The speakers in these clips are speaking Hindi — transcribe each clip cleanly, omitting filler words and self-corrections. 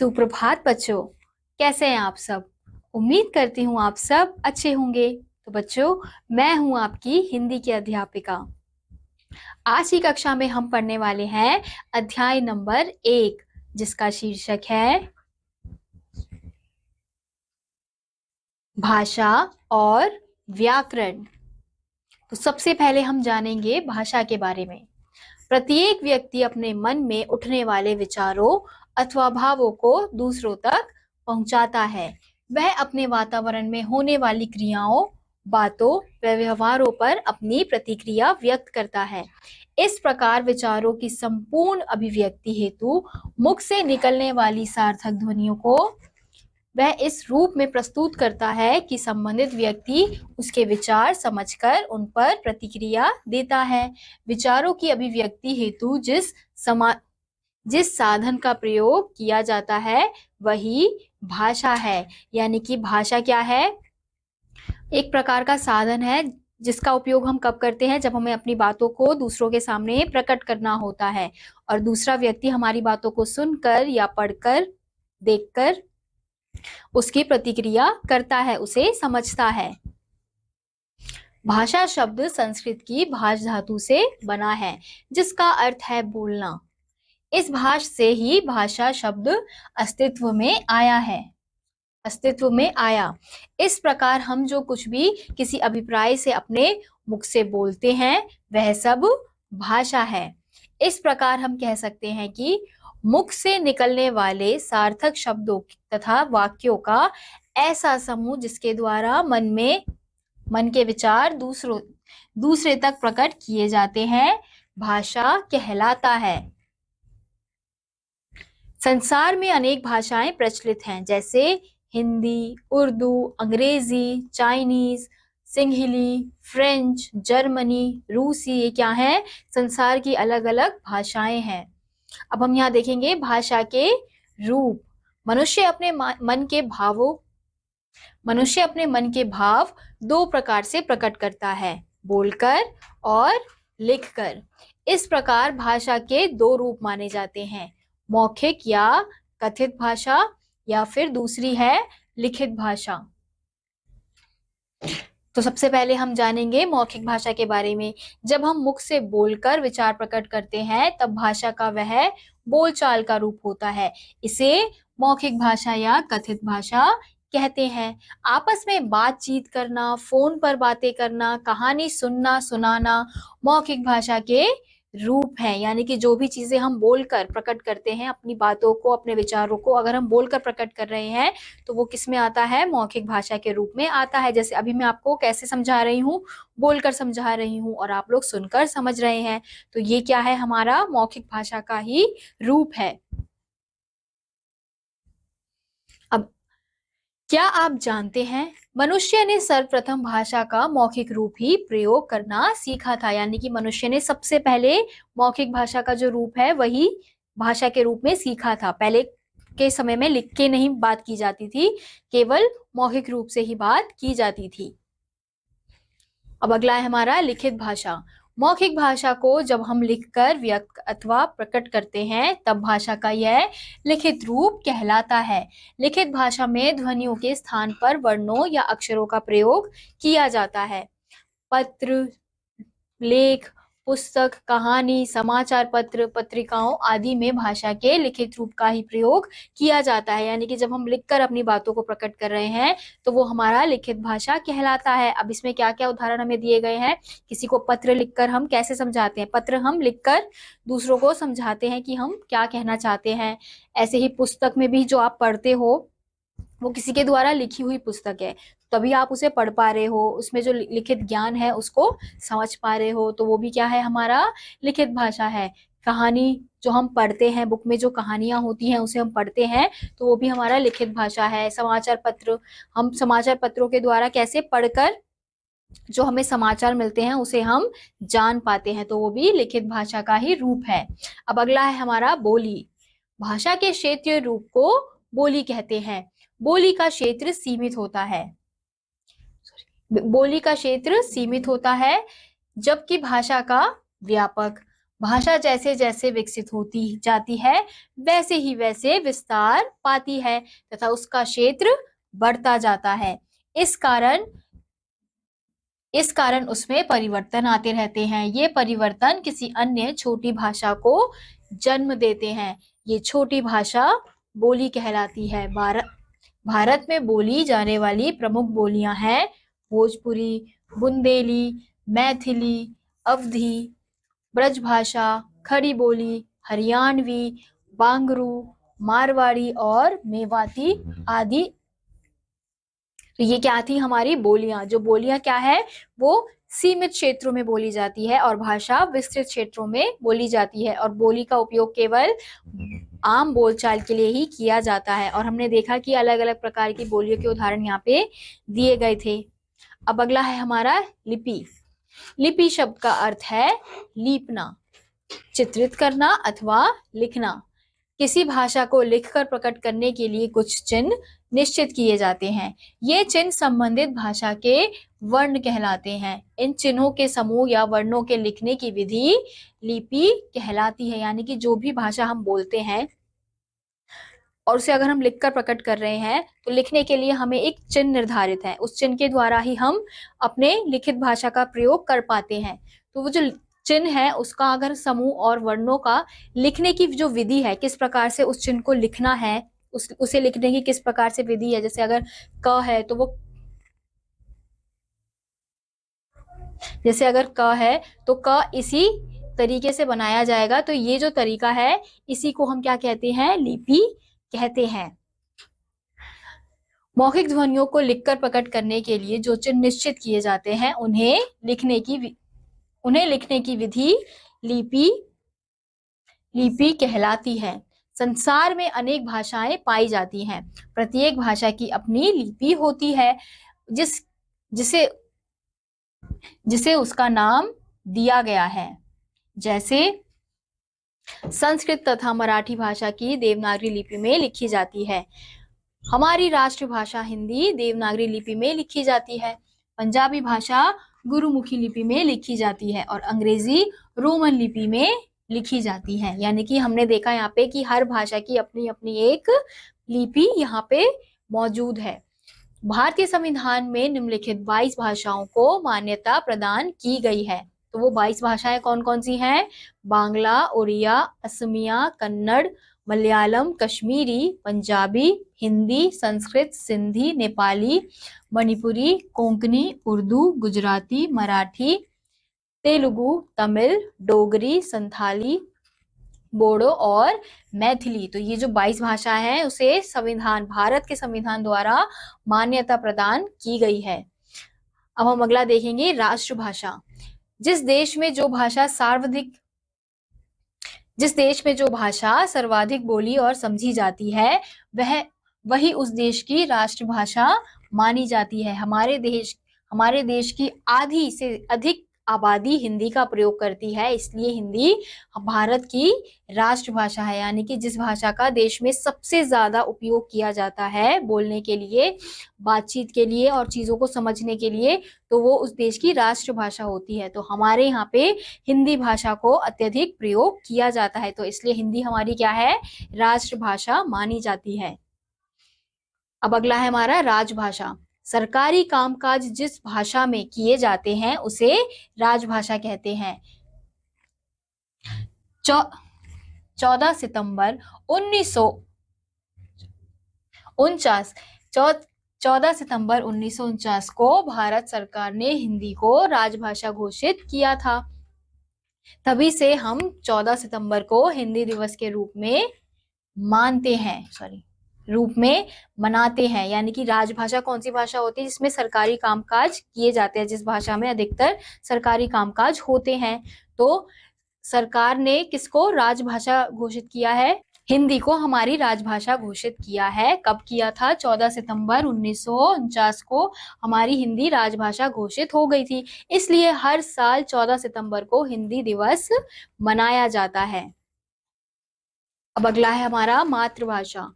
सुप्रभात बच्चों, कैसे हैं आप सब। उम्मीद करती हूँ आप सब अच्छे होंगे। तो बच्चों, मैं हूँ आपकी हिंदी की अध्यापिका। आज की कक्षा में हम पढ़ने वाले हैं अध्याय नंबर 1, जिसका शीर्षक है भाषा और व्याकरण। तो सबसे पहले हम जानेंगे भाषा के बारे में। प्रत्येक व्यक्ति अपने मन में उठने वाले विचारों अथवा भावों को दूसरों तक पहुंचाता है। वह अपने वातावरण में होने वाली क्रियाओं, बातों व व्यवहारों पर अपनी प्रतिक्रिया व्यक्त करता है। इस प्रकार विचारों की संपूर्ण अभिव्यक्ति हेतु मुख से निकलने वाली सार्थक ध्वनियों को वह इस रूप में प्रस्तुत करता है कि संबंधित व्यक्ति उसके विचार समझकर उन पर प्रतिक्रिया देता है। विचारों की अभिव्यक्ति हेतु जिस साधन का प्रयोग किया जाता है वही भाषा है। यानी कि भाषा क्या है? एक प्रकार का साधन है जिसका उपयोग हम कब करते हैं? जब हमें अपनी बातों को दूसरों के सामने प्रकट करना होता है और दूसरा व्यक्ति हमारी बातों को सुनकर या पढ़कर, देखकर उसकी प्रतिक्रिया करता है, उसे समझता है। भाषा शब्द संस्कृत की भाष धातु से बना है, जिसका अर्थ है बोलना। इस भाष से ही भाषा शब्द अस्तित्व में आया। इस प्रकार हम जो कुछ भी किसी अभिप्राय से अपने मुख से बोलते हैं वह सब भाषा है। इस प्रकार हम कह सकते हैं कि मुख से निकलने वाले सार्थक शब्दों तथा वाक्यों का ऐसा समूह जिसके द्वारा मन के विचार दूसरे तक प्रकट किए जाते हैं, भाषा कहलाता है। संसार में अनेक भाषाएं प्रचलित हैं, जैसे हिंदी, उर्दू, अंग्रेजी, चाइनीज, सिंहली, फ्रेंच, जर्मनी, रूसी। ये क्या है? संसार की अलग अलग भाषाएं हैं। अब हम यहाँ देखेंगे भाषा के रूप। मनुष्य अपने मन के भाव दो प्रकार से प्रकट करता है, बोलकर और लिखकर। इस प्रकार भाषा के दो रूप माने जाते हैं, मौखिक या कथित भाषा, या फिर दूसरी है लिखित भाषा। तो सबसे पहले हम जानेंगे मौखिक भाषा के बारे में। जब हम मुख से बोलकर विचार प्रकट करते हैं तब भाषा का वह बोलचाल का रूप होता है। इसे मौखिक भाषा या कथित भाषा कहते हैं। आपस में बातचीत करना, फोन पर बातें करना, कहानी सुनना, सुनाना मौखिक भाषा के रूप है। यानी कि जो भी चीजें हम बोलकर प्रकट करते हैं, अपनी बातों को, अपने विचारों को अगर हम बोलकर प्रकट कर रहे हैं तो वो किस में आता है? मौखिक भाषा के रूप में आता है। जैसे अभी मैं आपको कैसे समझा रही हूँ? बोलकर समझा रही हूँ और आप लोग सुनकर समझ रहे हैं। तो ये क्या है? हमारा मौखिक भाषा का ही रूप है। अब क्या आप जानते हैं मनुष्य ने सर्वप्रथम भाषा का मौखिक रूप ही प्रयोग करना सीखा था। यानी कि मनुष्य ने सबसे पहले मौखिक भाषा का जो रूप है वही भाषा के रूप में सीखा था। पहले के समय में लिख के नहीं बात की जाती थी, केवल मौखिक रूप से ही बात की जाती थी। अब अगला है हमारा लिखित भाषा। मौखिक भाषा को जब हम लिखकर व्यक्त अथवा प्रकट करते हैं तब भाषा का यह लिखित रूप कहलाता है। लिखित भाषा में ध्वनियों के स्थान पर वर्णों या अक्षरों का प्रयोग किया जाता है। पत्र, लेख, पुस्तक, कहानी, समाचार पत्र, पत्रिकाओं आदि में भाषा के लिखित रूप का ही प्रयोग किया जाता है। यानी कि जब हम लिखकर अपनी बातों को प्रकट कर रहे हैं तो वो हमारा लिखित भाषा कहलाता है। अब इसमें क्या क्या उदाहरण हमें दिए गए हैं? किसी को पत्र लिखकर हम कैसे समझाते हैं? पत्र हम लिखकर दूसरों को समझाते हैं कि हम क्या कहना चाहते हैं। ऐसे ही पुस्तक में भी जो आप पढ़ते हो वो किसी के द्वारा लिखी हुई पुस्तक है, तभी आप उसे पढ़ पा रहे हो, उसमें जो लिखित ज्ञान है उसको समझ पा रहे हो, तो वो भी क्या है? हमारा लिखित भाषा है। कहानी जो हम पढ़ते हैं, बुक में जो कहानियां होती हैं उसे हम पढ़ते हैं, तो वो भी हमारा लिखित भाषा है। समाचार पत्र, हम समाचार पत्रों के द्वारा कैसे पढ़कर जो हमें समाचार मिलते हैं उसे हम जान पाते हैं, तो वो भी लिखित भाषा का ही रूप है। अब अगला है हमारा बोली। भाषा के क्षेत्रीय रूप को बोली कहते हैं। बोली का क्षेत्र सीमित होता है, जबकि भाषा का व्यापक। भाषा जैसे जैसे विकसित होती जाती है वैसे ही वैसे विस्तार पाती है तथा उसका क्षेत्र बढ़ता जाता है। इस कारण उसमें परिवर्तन आते रहते हैं। ये परिवर्तन किसी अन्य छोटी भाषा को जन्म देते हैं। ये छोटी भाषा बोली कहलाती है। भारत में बोली जाने वाली प्रमुख बोलियां हैं भोजपुरी, बुंदेली, मैथिली, अवधी, ब्रजभाषा, खड़ी बोली, हरियाणवी, बांगरू, मारवाड़ी और मेवाती आदि। तो ये क्या थी हमारी बोलियां। जो बोलियां क्या है वो सीमित क्षेत्रों में बोली जाती है और भाषा विस्तृत क्षेत्रों में बोली जाती है और बोली का उपयोग केवल आम बोलचाल के लिए ही किया जाता है। और हमने देखा कि अलग अलग प्रकार की बोलियों के उदाहरण यहाँ पे दिए गए थे। अब अगला है हमारा लिपि। लिपि शब्द का अर्थ है लीपना, चित्रित करना अथवा लिखना। किसी भाषा को लिखकर प्रकट करने के लिए कुछ चिन्ह निश्चित किए जाते हैं। ये चिन्ह संबंधित भाषा के वर्ण कहलाते हैं। इन चिन्हों के समूह या वर्णों के लिखने की विधि लिपि कहलाती है। यानी कि जो भी भाषा हम बोलते हैं और उसे अगर हम लिखकर प्रकट कर रहे हैं तो लिखने के लिए हमें एक चिन्ह निर्धारित है। उस चिन्ह के द्वारा ही हम अपने लिखित भाषा का प्रयोग कर पाते हैं। तो वो जो चिन्ह है उसका अगर समूह और वर्णों का लिखने की जो विधि है, किस प्रकार से उस चिन्ह को लिखना है, उसे लिखने की किस प्रकार से विधि है। जैसे अगर क है तो वो जैसे अगर क है तो क इसी तरीके से बनाया जाएगा। तो ये जो तरीका है इसी को हम क्या कहते हैं, लिपि कहते हैं। मौखिक ध्वनियों को लिखकर प्रकट करने के लिए जो चिन्ह निश्चित किए जाते हैं उन्हें लिखने की विधि लिपि कहलाती है। संसार में अनेक भाषाएं पाई जाती हैं। प्रत्येक भाषा की अपनी लिपि होती है जिसे उसका नाम दिया गया है। जैसे संस्कृत तथा मराठी भाषा की देवनागरी लिपि में लिखी जाती है। हमारी राष्ट्रभाषा हिंदी देवनागरी लिपि में लिखी जाती है। पंजाबी भाषा गुरुमुखी लिपि में लिखी जाती है और अंग्रेजी रोमन लिपि में लिखी जाती है। यानी कि हमने देखा यहाँ पे कि हर भाषा की अपनी अपनी एक लिपि यहाँ पे मौजूद है। भारतीय संविधान में निम्नलिखित 22 भाषाओं को मान्यता प्रदान की गई है। तो वो 22 भाषाएं कौन कौन सी हैं? बांग्ला, उड़िया, असमिया, कन्नड़, मलयालम, कश्मीरी, पंजाबी, हिंदी, संस्कृत, सिंधी, नेपाली, मणिपुरी, कोंकणी, उर्दू, गुजराती, मराठी, तेलुगु, तमिल, डोगरी, संथाली, बोडो और मैथिली। तो ये जो 22 भाषा है उसे भारत के संविधान द्वारा मान्यता प्रदान की गई है। अब हम अगला देखेंगे, राष्ट्रभाषा। जिस देश में जो भाषा सर्वाधिक बोली और समझी जाती है वही उस देश की राष्ट्रभाषा मानी जाती है। हमारे देश की आधी से अधिक आबादी हिंदी का प्रयोग करती है, इसलिए हिंदी भारत की राष्ट्रभाषा है। यानी कि जिस भाषा का देश में सबसे ज्यादा उपयोग किया जाता है बोलने के लिए, बातचीत के लिए और चीजों को समझने के लिए, तो वो उस देश की राष्ट्रभाषा होती है। तो हमारे यहाँ पे हिंदी भाषा को अत्यधिक प्रयोग किया जाता है, तो इसलिए हिंदी हमारी क्या है, राष्ट्रभाषा मानी जाती है। अब अगला है हमारा राजभाषा। सरकारी कामकाज जिस भाषा में किए जाते हैं उसे राजभाषा कहते हैं। 14 सितंबर 1949 को भारत सरकार ने हिंदी को राजभाषा घोषित किया था। तभी से हम 14 सितंबर को हिंदी दिवस के रूप में मनाते हैं। यानी कि राजभाषा कौन सी भाषा होती है? जिसमें सरकारी कामकाज किए जाते हैं, जिस भाषा में अधिकतर सरकारी कामकाज होते हैं। तो सरकार ने किसको राजभाषा घोषित किया है? हिंदी को हमारी राजभाषा घोषित किया है। कब किया था? 14 सितंबर 1949 को हमारी हिंदी राजभाषा घोषित हो गई थी। इसलिए हर साल 14 सितंबर को हिंदी दिवस मनाया जाता है। अब अगला है हमारा मातृभाषा।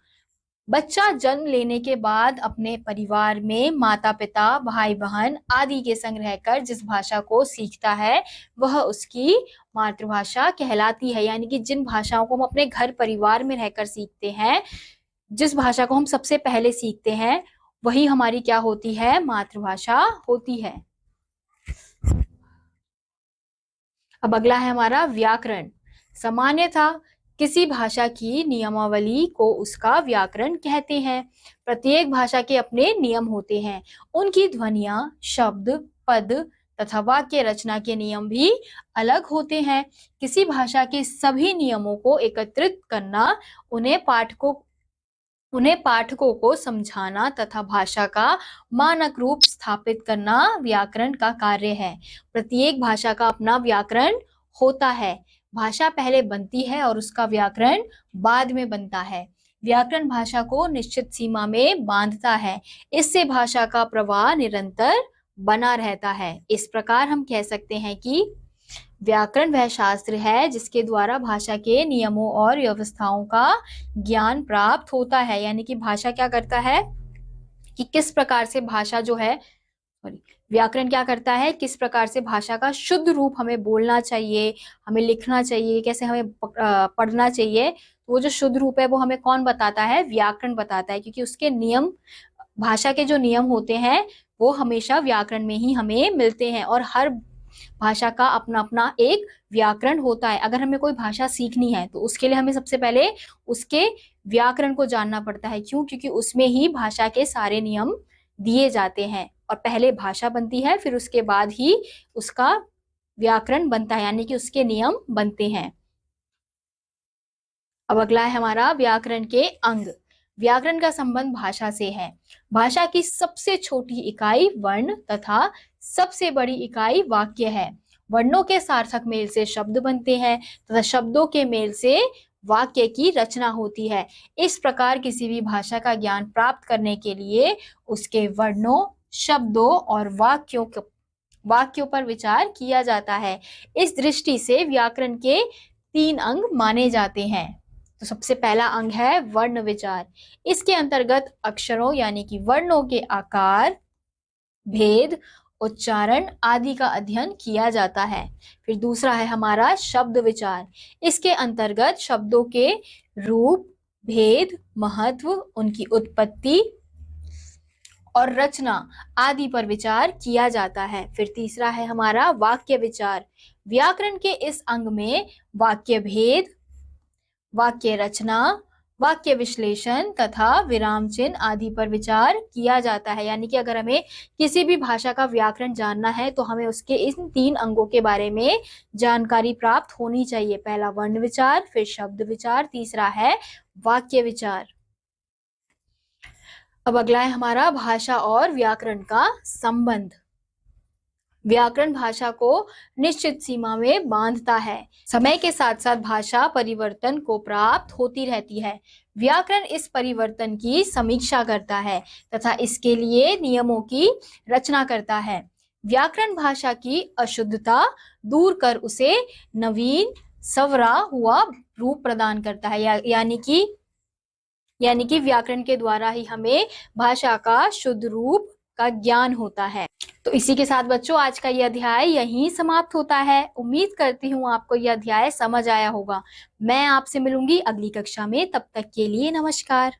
बच्चा जन्म लेने के बाद अपने परिवार में माता पिता भाई बहन आदि के संग रहकर जिस भाषा को सीखता है वह उसकी मातृभाषा कहलाती है। यानी कि जिन भाषाओं को हम अपने घर परिवार में रहकर सीखते हैं, जिस भाषा को हम सबसे पहले सीखते हैं, वही हमारी क्या होती है, मातृभाषा होती है। अब अगला है हमारा व्याकरण। सामान्यतः किसी भाषा की नियमावली को उसका व्याकरण कहते हैं। प्रत्येक भाषा के अपने नियम होते हैं। उनकी ध्वनियां, शब्द, पद तथा वाक्य रचना के नियम भी अलग होते हैं। किसी भाषा के सभी नियमों को एकत्रित करना, उन्हें पाठकों को समझाना तथा भाषा का मानक रूप स्थापित करना व्याकरण का कार्य है। प्रत्येक भाषा का अपना व्याकरण होता है। भाषा पहले बनती है और उसका व्याकरण बाद में बनता है। व्याकरण भाषा को निश्चित सीमा में बांधता है। इससे भाषा का प्रवाह निरंतर बना रहता है। इस प्रकार हम कह सकते हैं कि व्याकरण वह शास्त्र है जिसके द्वारा भाषा के नियमों और व्यवस्थाओं का ज्ञान प्राप्त होता है। यानी कि भाषा क्या करता है कि किस प्रकार से भाषा जो है, व्याकरण क्या करता है, किस प्रकार से भाषा का शुद्ध रूप हमें बोलना चाहिए, हमें लिखना चाहिए, कैसे हमें पढ़ना चाहिए। तो वो जो शुद्ध रूप है वो हमें कौन बताता है, व्याकरण बताता है। क्योंकि उसके नियम, भाषा के जो नियम होते हैं वो हमेशा व्याकरण में ही हमें मिलते हैं। और हर भाषा का अपना अपना एक व्याकरण होता है। अगर हमें कोई भाषा सीखनी है तो उसके लिए हमें सबसे पहले उसके व्याकरण को जानना पड़ता है। क्यों? क्योंकि उसमें ही भाषा के सारे नियम दिए जाते हैं। और पहले भाषा बनती है, फिर उसके बाद ही उसका व्याकरण बनता है, यानी कि उसके नियम बनते हैं। अब अगला है हमारा व्याकरण के अंग। व्याकरण का संबंध भाषा से है। भाषा की सबसे छोटी इकाई वर्ण तथा सबसे बड़ी इकाई वाक्य है। वर्णों के सार्थक मेल से शब्द बनते हैं तथा शब्दों के मेल से वाक्य की रचना होती है। इस प्रकार किसी भी भाषा का ज्ञान प्राप्त करने के लिए उसके वर्णों, शब्दों और वाक्यों पर विचार किया जाता है। इस दृष्टि से व्याकरण के 3 अंग माने जाते हैं। तो सबसे पहला अंग है वर्ण विचार। इसके अंतर्गत अक्षरों यानी कि वर्णों के आकार, भेद, उच्चारण आदि का अध्ययन किया जाता है। फिर दूसरा है हमारा शब्द विचार। इसके अंतर्गत शब्दों के रूप, भेद, महत्व, उनकी उत्पत्ति और रचना आदि पर विचार किया जाता है। फिर तीसरा है हमारा वाक्य विचार। व्याकरण के इस अंग में वाक्य भेद, वाक्य रचना, वाक्य विश्लेषण तथा विराम चिन्ह आदि पर विचार किया जाता है। यानी कि अगर हमें किसी भी भाषा का व्याकरण जानना है तो हमें उसके इन 3 अंगों के बारे में जानकारी प्राप्त होनी चाहिए। पहला वर्ण विचार, फिर शब्द विचार, तीसरा है वाक्य विचार। अब अगला है हमारा भाषा और व्याकरण का संबंध। व्याकरण भाषा को निश्चित सीमा में बांधता है। समय के साथ साथ भाषा परिवर्तन को प्राप्त होती रहती है। व्याकरण इस परिवर्तन की समीक्षा करता है तथा इसके लिए नियमों की रचना करता है। व्याकरण भाषा की अशुद्धता दूर कर उसे नवीन, संवरा हुआ रूप प्रदान करता है। यानी कि व्याकरण के द्वारा ही हमें भाषा का शुद्ध रूप का ज्ञान होता है। तो इसी के साथ बच्चों आज का यह अध्याय यहीं समाप्त होता है। उम्मीद करती हूँ आपको यह अध्याय समझ आया होगा। मैं आपसे मिलूंगी अगली कक्षा में। तब तक के लिए नमस्कार।